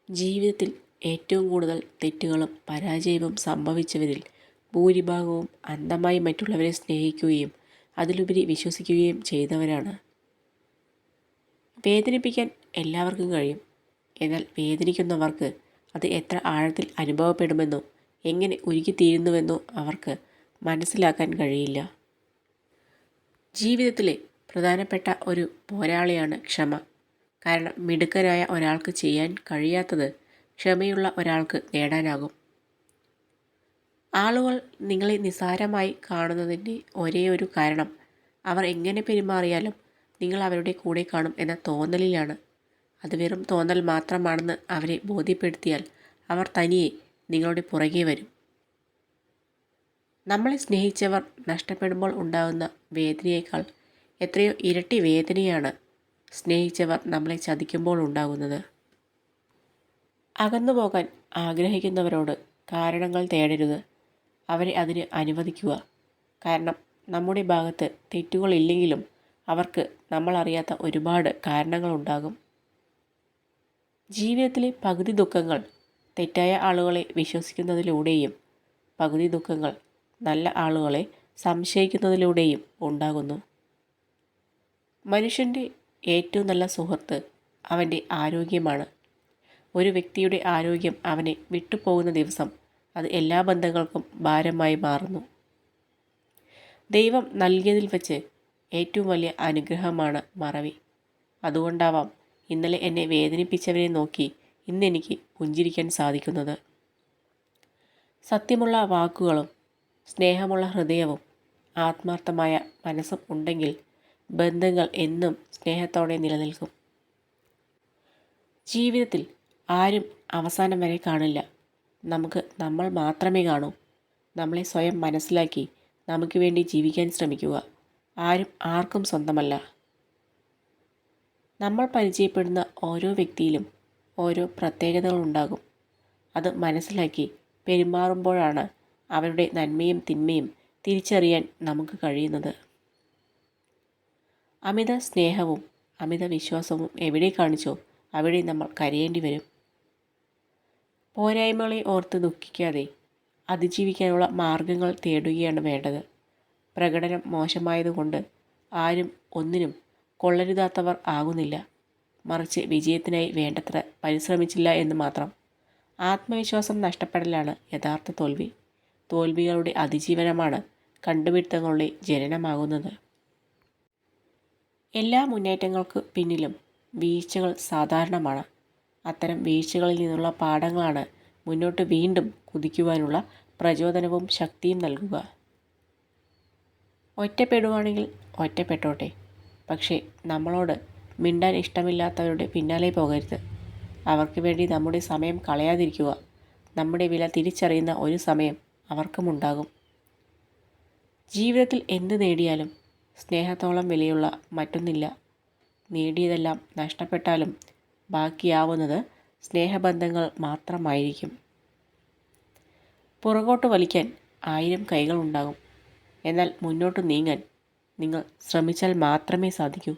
ജീവിതത്തിൽ ഏറ്റവും കൂടുതൽ തെറ്റുകളും പരാജയവും സംഭവിച്ചവരിൽ ഭൂരിഭാഗവും അന്ധമായി മറ്റുള്ളവരെ സ്നേഹിക്കുകയും അതിലുപരി വിശ്വസിക്കുകയും ചെയ്തവരാണ്. വേദനിപ്പിക്കാൻ എല്ലാവർക്കും കഴിയും. എന്നാൽ വേദനിക്കുന്നവർക്ക് അത് എത്ര ആഴത്തിൽ അനുഭവപ്പെടുമെന്നോ എങ്ങനെ ഉരുകിത്തീരുന്നുവെന്നോ അവർക്ക് മനസ്സിലാക്കാൻ കഴിയില്ല. ജീവിതത്തിലെ പ്രധാനപ്പെട്ട ഒരു പോരാളിയാണ് ക്ഷമ. കാരണം മിടുക്കനായ ഒരാൾക്ക് ചെയ്യാൻ കഴിയാത്തത് ക്ഷമയുള്ള ഒരാൾക്ക് നേടാനാകും. ആളുകൾ നിങ്ങളെ നിസ്സാരമായി കാണുന്നതിൻ്റെ ഒരേ ഒരു കാരണം അവർ എങ്ങനെ പെരുമാറിയാലും നിങ്ങൾ അവരുടെ കൂടെ കാണും എന്ന തോന്നലിലാണ്. അത് വെറും തോന്നൽ മാത്രമാണെന്ന് അവരെ ബോധ്യപ്പെടുത്തിയാൽ അവർ തനിയെ നിങ്ങളുടെ പുറകെ വരും. നമ്മളെ സ്നേഹിച്ചവർ നഷ്ടപ്പെടുമ്പോൾ ഉണ്ടാകുന്ന വേദനയേക്കാൾ എത്രയോ ഇരട്ടി വേദനയാണ് സ്നേഹിച്ചവർ നമ്മളെ ചതിക്കുമ്പോൾ ഉണ്ടാകുന്നത്. അകന്നു പോകാൻ ആഗ്രഹിക്കുന്നവരോട് കാരണങ്ങൾ തേടരുത്. അവരെ അതിന് അനുവദിക്കുക. കാരണം നമ്മുടെ ഭാഗത്ത് തെറ്റുകളില്ലെങ്കിലും അവർക്ക് നമ്മളറിയാത്ത ഒരുപാട് കാരണങ്ങളുണ്ടാകും. ജീവിതത്തിലെ പകുതി ദുഃഖങ്ങൾ തെറ്റായ ആളുകളെ വിശ്വസിക്കുന്നതിലൂടെയും പകുതി ദുഃഖങ്ങൾ നല്ല ആളുകളെ സംശയിക്കുന്നതിലൂടെയും ഉണ്ടാകുന്നു. മനുഷ്യൻ്റെ ഏറ്റവും നല്ല സുഹൃത്ത് അവൻ്റെ ആരോഗ്യമാണ്. ഒരു വ്യക്തിയുടെ ആരോഗ്യം അവനെ വിട്ടുപോകുന്ന ദിവസം അത് എല്ലാ ബന്ധങ്ങൾക്കും ഭാരമായി മാറുന്നു. ദൈവം നൽകിയതിൽ വെച്ച് ഏറ്റവും വലിയ അനുഗ്രഹമാണ് മറവി. അതുകൊണ്ടാവാം ഇന്നലെ എന്നെ വേദനിപ്പിച്ചവരെ നോക്കി ഇന്നെനിക്ക് പുഞ്ചിരിക്കാൻ സാധിക്കുന്നത്. സത്യമുള്ള വാക്കുകളും സ്നേഹമുള്ള ഹൃദയവും ആത്മാർത്ഥമായ മനസ്സും ഉണ്ടെങ്കിൽ ബന്ധങ്ങൾ എന്നും സ്നേഹത്തോടെ നിലനിൽക്കും. ജീവിതത്തിൽ ആരും അവസാനം വരെ കാണില്ല. നമുക്ക് നമ്മൾ മാത്രമേ കാണൂ. നമ്മളെ സ്വയം മനസ്സിലാക്കി നമുക്ക് വേണ്ടി ജീവിക്കാൻ ശ്രമിക്കുക. ആരും ആർക്കും സ്വന്തമല്ല. നമ്മൾ പരിചയപ്പെടുന്ന ഓരോ വ്യക്തിയിലും ഓരോ പ്രത്യേകതകളുണ്ടാകും. അത് മനസ്സിലാക്കി പെരുമാറുമ്പോഴാണ് അവരുടെ നന്മയും തിന്മയും തിരിച്ചറിയാൻ നമുക്ക് കഴിയുന്നത്. അമിത സ്നേഹവും അമിത വിശ്വാസവും എവിടെ കാണിച്ചോ അവിടെ നമ്മൾ കരയേണ്ടി വരും. പോരായ്മകളെ ഓർത്ത് ദുഃഖിക്കാതെ അതിജീവിക്കാനുള്ള മാർഗങ്ങൾ തേടുകയാണ് വേണ്ടത്. പ്രകടനം മോശമായതുകൊണ്ട് ആരും ഒന്നിനും കൊള്ളരുതാത്തവർ ആകുന്നില്ല. മറിച്ച് വിജയത്തിനായി വേണ്ടത്ര പരിശ്രമിച്ചില്ല എന്ന് മാത്രം. ആത്മവിശ്വാസം നഷ്ടപ്പെടലാണ് യഥാർത്ഥ തോൽവി. തോൽവികളുടെ അതിജീവനമാണ് കണ്ടുപിടുത്തങ്ങളുടെ ജനനമാകുന്നത്. എല്ലാ മുന്നേറ്റങ്ങൾക്ക് പിന്നിലും വീഴ്ചകൾ സാധാരണമാണ്. അത്തരം വീഴ്ചകളിൽ നിന്നുള്ള പാഠങ്ങളാണ് മുന്നോട്ട് വീണ്ടും കുതിക്കുവാനുള്ള പ്രചോദനവും ശക്തിയും നൽകുക. ഒറ്റപ്പെടുവാണെങ്കിൽ ഒറ്റപ്പെട്ടോട്ടെ. പക്ഷേ നമ്മളോട് മിണ്ടാൻ ഇഷ്ടമില്ലാത്തവരുടെ പിന്നാലെ പോകരുത്. അവർക്ക് വേണ്ടി നമ്മുടെ സമയം കളയാതിരിക്കുക. നമ്മുടെ വില തിരിച്ചറിയുന്ന ഒരു സമയം അവർക്കുമുണ്ടാകും. ജീവിതത്തിൽ എന്ത് നേടിയാലും സ്നേഹത്തോളം വിലയുള്ള മറ്റൊന്നില്ല. നേടിയതെല്ലാം നഷ്ടപ്പെട്ടാലും ബാക്കിയാവുന്നത് സ്നേഹബന്ധങ്ങൾ മാത്രമായിരിക്കും. പുറകോട്ട് വലിക്കാൻ 1000 കൈകളുണ്ടാകും. എന്നാൽ മുന്നോട്ട് നീങ്ങാൻ നിങ്ങൾ ശ്രമിച്ചാൽ മാത്രമേ സാധിക്കൂ.